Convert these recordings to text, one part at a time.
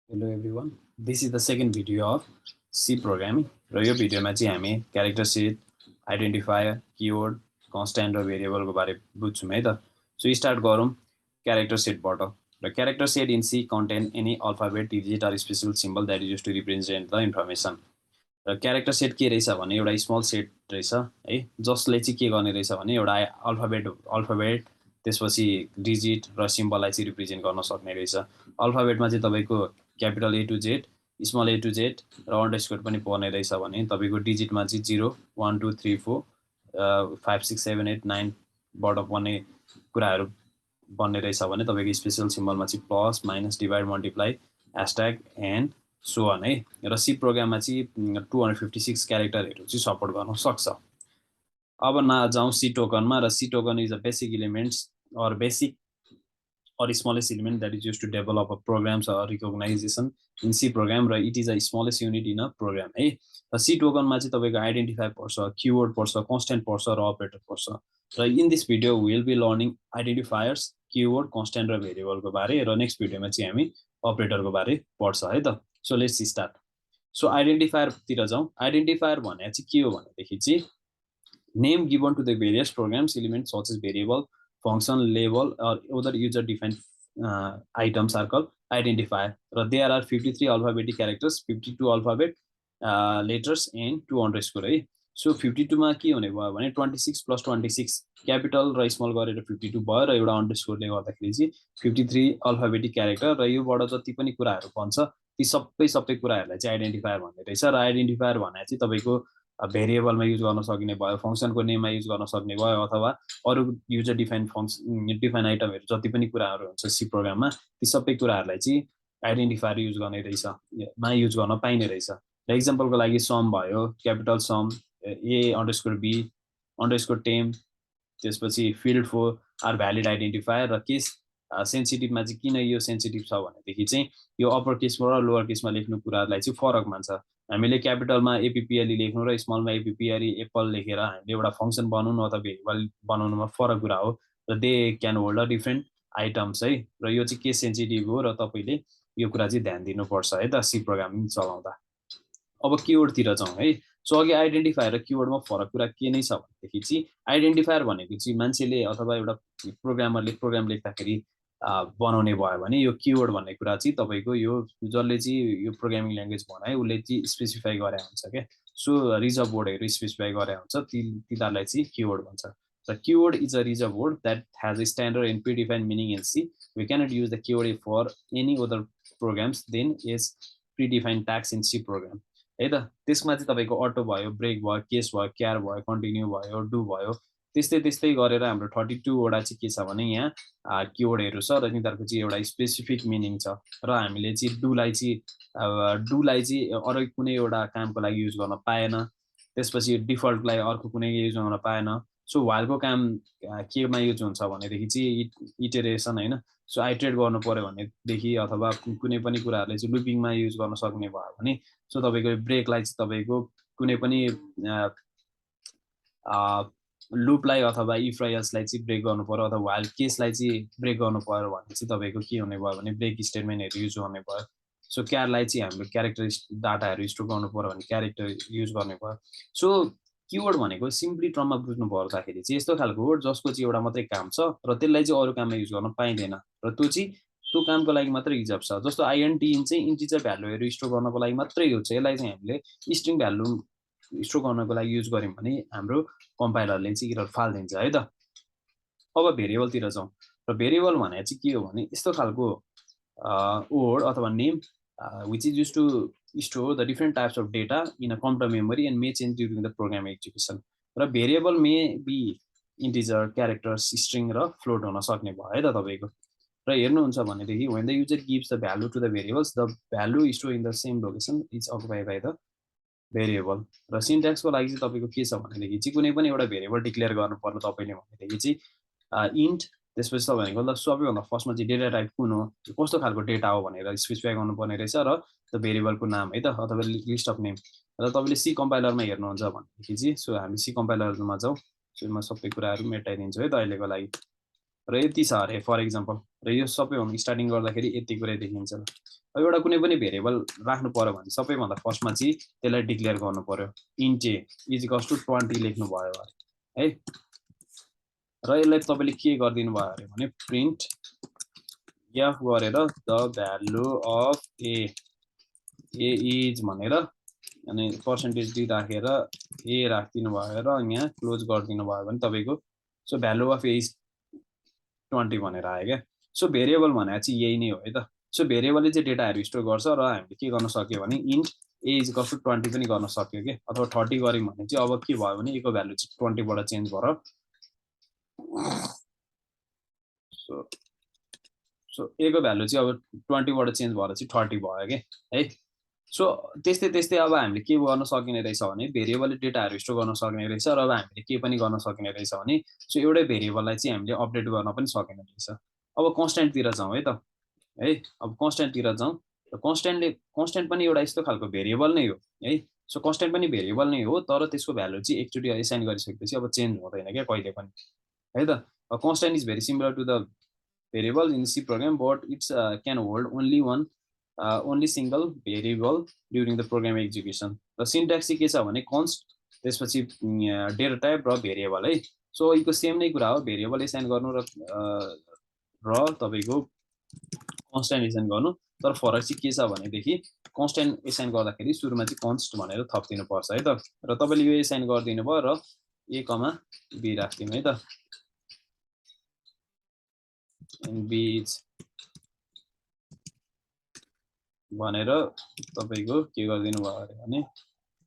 Hello everyone. This is the second video of C programming. र यो भिडियोमा चाहिँ हामी character set, identifier, keyword, constant र भेरिएबलको बारे बुझ्छौँ है त। सो स्टार्ट गरौँ क्यारेक्टर सेटबाट। र character set in C contain any alphabet, digit or special symbol that is use to represent the information. र क्यारेक्टर सेट के रहेछ भने एउटा स्मल सेट रहेछ है, जसले चाहिँ के गर्ने रहेछ भने एउटा अल्फाबेट त्यसपछि डिजिट र सिम्बललाई चाहिँ रिप्रेजेन्ट गर्न सक्ने रहेछ। अल्फाबेटमा चाहिँ तपाईँको capital A to Z, small A to Z र अन्डरस्कोर पनि पर्ने रहेछ भने तपाईँको डिजिटमा चाहिँ 0 1 2 3 4 5 6 7 8 9बाट पर्ने कुराहरू बन्ने रहेछ भने तपाईँको स्पेसल सिम्बलमा चाहिँ plus minus divide multiply hashtag and so on है। र सी प्रोग्राममा चाहिँ 256 क्यारेक्टरहरू चाहिँ सपोर्ट गर्न सक्छ। अब नजाउँ सी टोकनमा। र C token is a basic elements or basic or smallest element that is used to develop a programs or recognition in C program, र it is a smallest unit in a program है। र C टोकनमा चाहिँ तपाईँको identifier पर्छ, keyword पर्छ, constant पर्छ र operator पर्छ। र in this video will be learning identifiers, keyword, constant र भेरिएबलको बारे। र नेक्स्ट भिडियोमा चाहिँ हामी अपरेटरको बारे पढ्छ है त। So let's start. सो आइडेन्टिफायरतिर जाउँ। आइडेन्टिफायर भने चाहिँ के हो भनेदेखि चाहिँ name given to the various programs element such as variable, function, label, or other user-defined items are called identifier. There are 53 alphabetic characters, 52 alphabet letters, and 2 underscore है। So 52 मा के हुने भयो भने 26 + 26 क्यापिटल र स्मल गरेर 52 भयो र एउटा अन्डरस्कोरले गर्दाखेरि चाहिँ 53 अल्फाबेटिक क्यारेक्टर। र योबाट जति पनि कुराहरू बन्छ ती सबै कुराहरूलाई चाहिँ आइडेन्टिफायर भन्ने रहेछ। र आइडेन्टिफायर भने चाहिँ तपाईँको भेरिएबलमा युज गर्न सकिने भयो, फङ्सनको नेममा युज गर्न सक्ने भयो, अथवा अरू युजर डिफाइन आइटमहरू जति पनि कुराहरू हुन्छ सी प्रोग्राममा ती सबै कुराहरूलाई चाहिँ आइडेन्टिफायर युज गर्ने रहेछ, मा युज गर्न पाइने रहेछ। र इक्जाम्पलको लागि सम भयो, capital sum, A underscore B underscore temp, त्यसपछि field four are valid identifier. र केस सेन्सिटिभमा चाहिँ किन यो सेन्सिटिभ छ भनेदेखि चाहिँ यो अप्पर केसमा र लोवर केसमा लेख्नु कुराहरूलाई चाहिँ फरक मान्छ। हामीले क्यापिटलमा एपिपिएलई लेख्नु र स्मलमा एपिपिएलई एप्पल लेखेर हामीले एउटा फङ्सन बनाउनु अथवा भेरिएबल बनाउनुमा फरक कुरा हो। र they can hold a different items है। र यो चाहिँ केस सेन्सिटिभ हो र तपाईँले यो कुरा चाहिँ ध्यान दिनुपर्छ है त सी प्रोग्रामिङ चलाउँदा। अब किवर्डतिर जाउँ है। सो अघि आइडेन्टिफायर र किवर्डमा फरक कुरा के नै छ भनेदेखि चाहिँ आइडेन्टिफायर भनेको चाहिँ मान्छेले अथवा एउटा प्रोग्रामरले प्रोग्राम लेख्दाखेरि बनाउने भयो भने यो किवर्ड भन्ने कुरा चाहिँ तपाईँको यो जसले चाहिँ यो प्रोग्रामिङ ल्याङ्ग्वेज बनायो उसले चाहिँ स्पेसिफाई गरे हुन्छ क्या। सो रिजर्भ वर्डहरू स्पेसिफाई गरे हुन्छ, तिनीहरूलाई चाहिँ किवर्ड भन्छ। र keyword is a reserve word that has a standard and predefined meaning in C. We cannot use the keyword for any other programs then is predefined tags in C program है त। त्यसमा चाहिँ तपाईँको auto भयो, brake भयो, case भयो, क्यार भयो, continue भयो, डु भयो, त्यस्तै गरेर हाम्रो 32 वटा चाहिँ के छ भने यहाँ किवर्डहरू छ र तिनीहरूको चाहिँ एउटा स्पेसिफिक मिनिङ छ। र हामीले चाहिँ डुलाई चाहिँ अरू कुनै एउटा कामको लागि युज गर्न पाएन, त्यसपछि डिफल्टलाई अर्को कुनै युज गर्न पाएन। सो व्हाइलको काम केमा युज हुन्छ भनेदेखि चाहिँ इटरेसन होइन। सो आइट्रेट गर्नु पर्यो भनेदेखि अथवा कुनै पनि कुराहरूले चाहिँ लुपिङमा युज गर्न सक्ने भयो भने, सो तपाईँको ब्रेकलाई चाहिँ तपाईँको कुनै पनि लुपलाई अथवा इफ र यसलाई चाहिँ ब्रेक गर्नु पर्यो अथवा व्हाइल केसलाई चाहिँ ब्रेक गर्नु पर्यो भने चाहिँ तपाईँको के हुने भयो भने ब्रेक स्टेटमेन्टहरू युज गर्ने भयो। सो क्यारलाई चाहिँ हाम्रो क्यारेक्टर डाटाहरू स्टोर गर्नु पर्यो भने क्यारेक्टर युज गर्ने भयो। सो किवर्ड भनेको सिम्पली टर्ममा बुझ्नु पर्दाखेरि चाहिँ यस्तो खालको वर्ड जसको चाहिँ एउटा मात्रै काम छ र त्यसलाई चाहिँ अरू काममा युज गर्न पाइँदैन, र त्यो कामको लागि मात्रै रिजर्भ छ। जस्तो आइएनटिएन चाहिँ इन्टिजर भ्यालुहरू स्टोर गर्नको लागि मात्रै युज छ। यसलाई चाहिँ हामीले स्ट्रिङ भ्यालु स्टोर गर्नको लागि युज गऱ्यौँ भने हाम्रो कम्पाइलरले चाहिँ एरर फालिदिन्छ है त। अब भेरिएबलतिर जाउँ। र भेरिएबल भने चाहिँ के हो भने यस्तो खालको वर्ड अथवा name which is used to store the different types of data in a computer memory and may change during the program execution. र variable may be integer, characters, string र फ्लोट हुन सक्ने भयो है त तपाईँको। र हेर्नुहुन्छ भनेदेखि when the user gives the value to the variables, the value stored in the same location is occupied by the variable. र सिन्ट्याक्सको लागि चाहिँ तपाईँको के छ भनेदेखि चाहिँ कुनै पनि एउटा भेरिएबल डिक्लेयर गर्नुपर्छ तपाईँले भनेदेखि चाहिँ इन्ट, त्यसपछि तपाईँको ल सबैभन्दा फर्स्टमा चाहिँ डेटा टाइप कुन हो, कस्तो खालको डेटा हो भनेर स्पेसिफाई गर्नुपर्ने रहेछ, र त्यो भेरिएबलको नाम है त अथवा लिस्ट अफ नेम। र तपाईँले सी कम्पाइलरमा हेर्नुहुन्छ भनेदेखि चाहिँ सो हामी सी कम्पाइलरमा जाउँ। सो म सबै कुराहरू मेटाइदिन्छु है त अहिलेको लागि। र यति छ अरे फर इक्जाम्पल र यो सबैभन्दा स्टार्टिङ गर्दाखेरि यति कुरा देखिन्छ अब एउटा कुनै पनि भेरिएबल राख्नु पर्यो भने सबैभन्दा फर्स्टमा चाहिँ त्यसलाई डिक्लेयर गर्नु पर्यो इन्ट ए इजिकल्स टु 20 लेख्नु भयो है र यसलाई तपाईँले के गरिदिनु भयो अरे भने प्रिन्ट एफ गरेर the value of A is भनेर अनि पर्सेन्टेज डी राखेर ए राखिदिनु भयो र यहाँ क्लोज गरिदिनु भयो भने तपाईँको so value of A is 20 भनेर आयो क्या सो भेरिएबल भनेको चाहिँ यही नै हो है त सो भेरिएबलले चाहिँ डेटाहरू स्टोर गर्छ र हामीले के गर्न सक्यो भने इन्ट ए इज कस्तो 20 पनि गर्न सक्यो कि अथवा 30 गऱ्यौँ भने चाहिँ अब के भयो भने एको भ्यालु चाहिँ 20 बाट चेन्ज भएर सो एको भ्यालु चाहिँ अब 20 बाट चेन्ज भएर चाहिँ 30 भयो कि है सो त्यस्तै अब हामीले के गर्न सकिने रहेछ भने भेरिएबलले डेटाहरू स्टोर गर्न सक्ने रहेछ र अब हामीले के पनि गर्न सकिने रहेछ भने सो एउटै भेरिएबललाई चाहिँ हामीले अपडेट गर्न पनि सकिने रहेछ अब कन्स्ट्यान्टतिर जाउँ है त है अब कन्स्ट्यान्टतिर जाउँ र कन्स्ट्यान्ट पनि एउटा यस्तो खालको भेरिएबल नै हो है सो कन्स्ट्यान्ट पनि भेरिएबल नै हो तर त्यसको भ्यालु चाहिँ एकचोटि एसाइन गरिसकेपछि अब चेन्ज हुँदैन क्या कहिले पनि है त constant is very similar to the variable in C program but it's can hold only single variable during the program execution र सिन्ट्याक्स चाहिँ के छ भने कन्स्ट त्यसपछि डेटा टाइप र भेरिएबल है सो यो सेम नै कुरा हो भेरिएबल एसाइन गर्नु र तपाईँको कन्स्ट्यान्ट एसाइन गर्नु तर फरक चाहिँ के छ भनेदेखि कन्स्ट्यान्ट एसाइन गर्दाखेरि सुरुमा चाहिँ कन्स्ट भनेर थपिदिनु पर्छ है त र तपाईँले यो एसाइन गरिदिनु भयो र ए कमा बी राखिदिनु है त बीज भनेर तपाईँको के गरिदिनु भयो अरे भने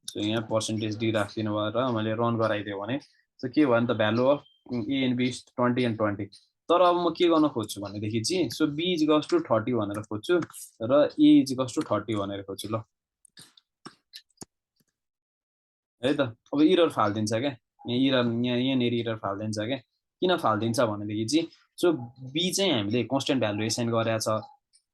सो यहाँ पर्सेन्टेज डी राखिदिनु भयो र मैले रन गराइदियो भने सो के भयो नि त value of A and B 20 and 20 तर अब म के गर्न खोज्छु भनेदेखि चाहिँ सो बी इजिकल्स टु 30 भनेर खोज्छु र ए इजिकल्स टु 30 भनेर खोज्छु ल है त अब इरर फाल्दिन्छ क्या यहाँनिर इरर फाल्दिन्छ क्या किन फाल्दिन्छ भनेदेखि चाहिँ सो बी चाहिँ हामीले कन्स्ट्यान्ट भ्यालु एसाइन गरेको छ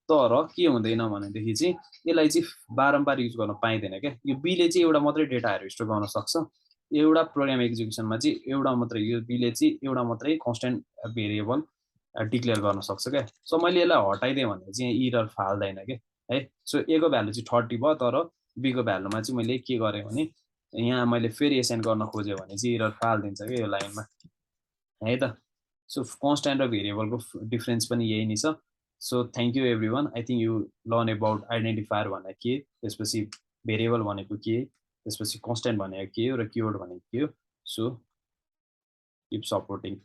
तर के हुँदैन भनेदेखि चाहिँ यसलाई चाहिँ बारम्बार युज गर्न पाइँदैन क्या यो बीले चाहिँ एउटा मात्रै डेटाहरू स्टोर गर्न सक्छ एउटा प्रोग्राम एक्जिक्युसनमा चाहिँ एउटा मात्रै यो बीले चाहिँ एउटा मात्रै कन्स्ट्यान्ट भेरिएबल डिक्लेयर गर्न सक्छ क्या सो मैले यसलाई हटाइदिएँ भने चाहिँ इरर फाल्दैन क्या है सो ए को भ्यालु चाहिँ 30 भयो तर बी को भ्यालुमा चाहिँ मैले के गरेँ भने यहाँ मैले फेरि एसाइन गर्न खोजेँ भने चाहिँ इरर फाल्दिन्छ क्या यो लाइनमा है त सो कन्स्ट्यान्ट र भेरिएबलको डिफरेन्स पनि यही नै छ so thank you everyone I think you learn about identifier भनेको के त्यसपछि भेरिएबल भनेको के त्यसपछि कन्स्ट्यान्ट भनेको के हो र किवर्ड भनेको के हो सो किप सपोर्टिङ